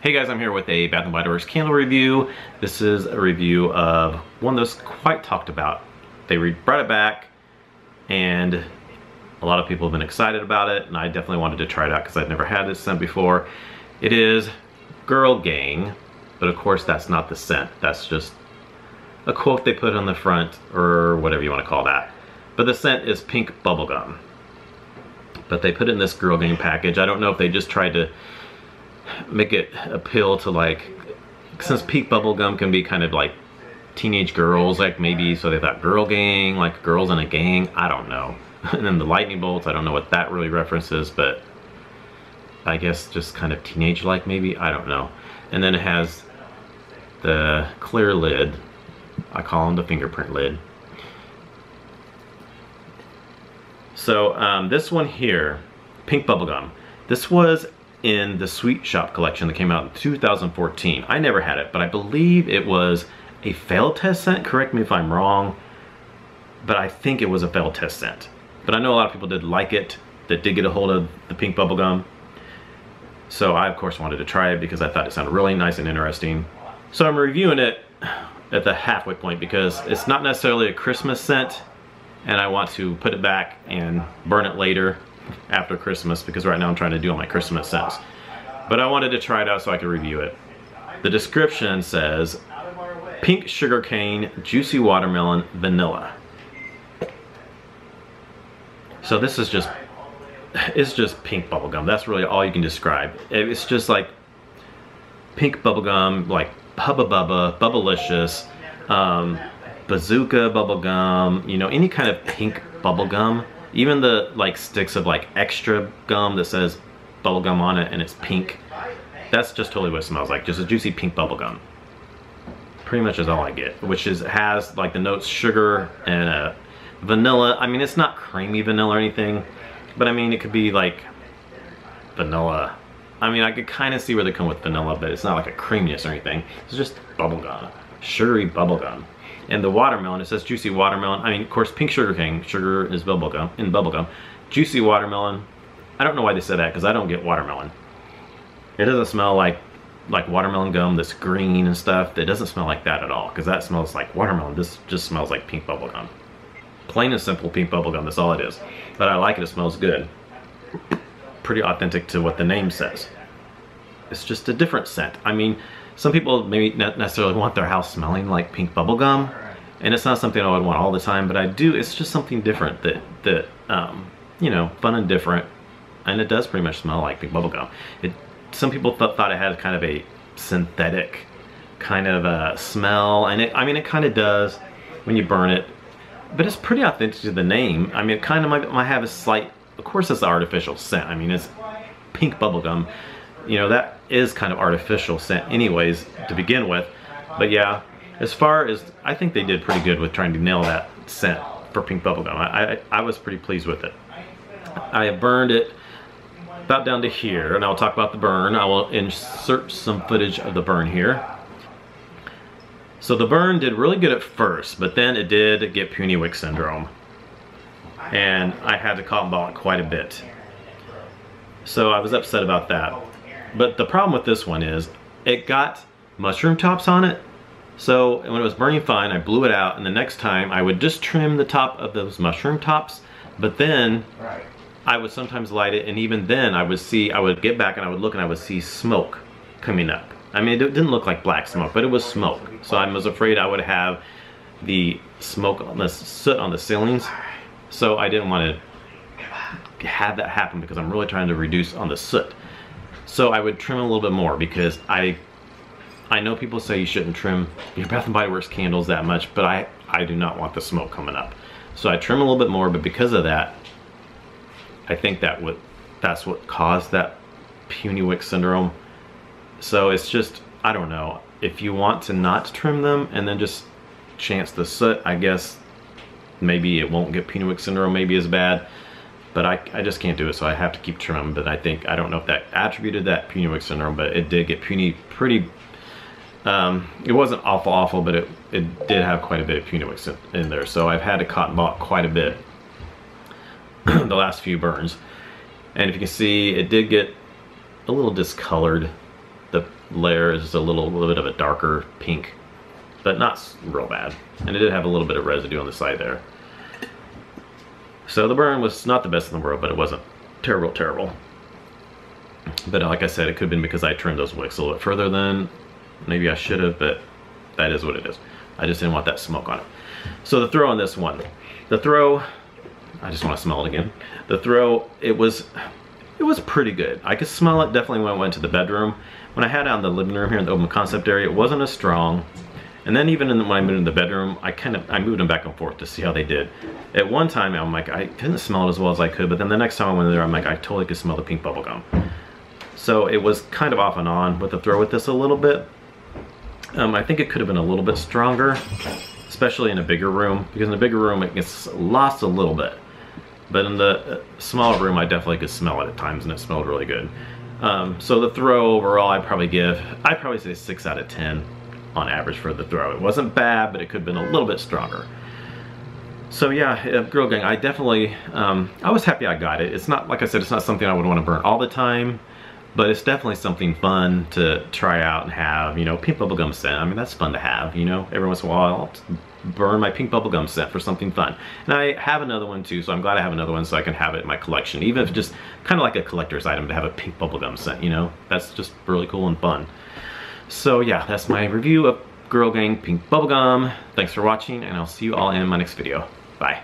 Hey guys, I'm here with a Bath & Body Works candle review. This is a review of one that's quite talked about. They brought it back and a lot of people have been excited about it, and I definitely wanted to try it out because I've never had this scent before. It is Girl Gang, but of course that's not the scent. That's just a quote they put on the front or whatever you want to call that. But the scent is Pink Bubblegum. But they put it in this Girl Gang package. I don't know if they just tried to make it appeal to, like, since Pink Bubblegum can be kind of like teenage girls, like maybe, so they thought Girl Gang, like girls in a gang, I don't know. And then the lightning bolts, I don't know what that really references, but I guess just kind of teenage like maybe, I don't know. And then it has the clear lid, I call them the fingerprint lid. So this one here, Pink Bubblegum, this was in the Sweet Shop collection that came out in 2014. I never had it, but I believe it was a failed test scent. Correct me if I'm wrong, but I think it was a failed test scent. But I know a lot of people did like it, that did get a hold of the Pink Bubblegum. So I, of course, wanted to try it because I thought it sounded really nice and interesting. So I'm reviewing it at the halfway point because it's not necessarily a Christmas scent, and I want to put it back and burn it later after Christmas, because right now I'm trying to do all my Christmas scents. But I wanted to try it out so I could review it. The description says pink sugarcane, juicy watermelon, vanilla. So this is just, it's just pink bubblegum. That's really all you can describe. It's just like pink bubblegum, like Hubba Bubba, Bubblicious, Bazooka bubblegum, you know, any kind of pink bubblegum. Even the like sticks of like extra gum that says bubblegum on it and it's pink. That's just totally what it smells like. Just a juicy pink bubblegum. Pretty much is all I get. Which is, has like the notes sugar and vanilla. I mean, it's not creamy vanilla or anything, but I mean, it could be like vanilla. I mean, I could kind of see where they come with vanilla, but it's not like a creaminess or anything. It's just bubblegum. Sugary bubblegum. And the watermelon, it says juicy watermelon. I mean, of course, pink sugarcane. Sugar is bubblegum, in bubblegum. Juicy watermelon. I don't know why they said that, because I don't get watermelon. It doesn't smell like watermelon gum that's green and stuff. It doesn't smell like that at all, because that smells like watermelon. This just smells like pink bubblegum. Plain and simple pink bubblegum, that's all it is. But I like it, it smells good. Pretty authentic to what the name says. It's just a different scent. I mean, some people maybe not necessarily want their house smelling like pink bubblegum, and it's not something I would want all the time, but I do. It's just something different that you know, fun and different, and it does pretty much smell like pink bubblegum. Some people thought it had kind of a synthetic kind of smell, and I mean, it kind of does when you burn it, but it's pretty authentic to the name. I mean, it kind of might have a slight, of course it's the artificial scent. I mean, it's pink bubblegum. You know, that is kind of artificial scent anyways to begin with. But yeah, as far as, I think they did pretty good with trying to nail that scent for pink bubblegum. I was pretty pleased with it. I have burned it about down to here, and I'll talk about the burn. I will insert some footage of the burn here. So the burn did really good at first, but then it did get puny wick syndrome. And I had to cotton ball it quite a bit. So I was upset about that. But the problem with this one is it got mushroom tops on it. So when it was burning fine, I blew it out, and the next time I would just trim the top of those mushroom tops, but then I would sometimes light it, and even then I would get back and I would look and I would see smoke coming up. I mean, it didn't look like black smoke, but it was smoke. So I was afraid I would have the smoke on the soot on the ceilings. So I didn't want to have that happen because I'm really trying to reduce on the soot. So I would trim a little bit more, because I know people say you shouldn't trim your Bath & Body Works candles that much, but I do not want the smoke coming up. So I trim a little bit more, but because of that, I think that's what caused that puny wick syndrome. So it's just, I don't know. If you want to not trim them and then just chance the soot, I guess maybe it won't get puny wick syndrome maybe as bad. But I just can't do it, so I have to keep trimming. But I don't know if that attributed that puny wick syndrome, but it did get puny pretty, it wasn't awful, but it did have quite a bit of puny wick in there. So I've had to cotton ball quite a bit the last few burns. And if you can see, it did get a little discolored. the layer is a little bit of a darker pink, but not real bad. And it did have a little bit of residue on the side there. So the burn was not the best in the world, but it wasn't terrible. But like I said, it could have been because I trimmed those wicks a little bit further than maybe I should have, but that is what it is. I just didn't want that smoke on it. So the throw on this one, the throw, I just want to smell it again. The throw, it was pretty good. I could smell it definitely when I went to the bedroom. When I had it out in the living room here in the open concept area, it wasn't as strong. And then even when I moved in the bedroom, I moved them back and forth to see how they did. At one time, I'm like, I couldn't smell it as well as I could, but then the next time I went in there, I'm like, I totally could smell the pink bubblegum. So it was kind of off and on with the throw with this a little bit. I think it could have been a little bit stronger, especially in a bigger room, because in a bigger room it gets lost a little bit. But in the smaller room, I definitely could smell it at times, and it smelled really good. So the throw overall, I'd probably say 6 out of 10 on average for the throw. It wasn't bad, but it could have been a little bit stronger. So yeah, Grill Gang, I definitely, I was happy I got it. It's not, like I said, it's not something I would want to burn all the time, but it's definitely something fun to try out and have, you know, pink bubblegum scent. I mean, that's fun to have, you know, every once in a while I'll burn my pink bubblegum scent for something fun. And I have another one too, so I'm glad I have another one so I can have it in my collection, even if it's just kind of like a collector's item to have a pink bubblegum scent, you know, that's just really cool and fun. So yeah, that's my review of Grill Gang Pink Bubblegum. Thanks for watching, and I'll see you all in my next video. Bye.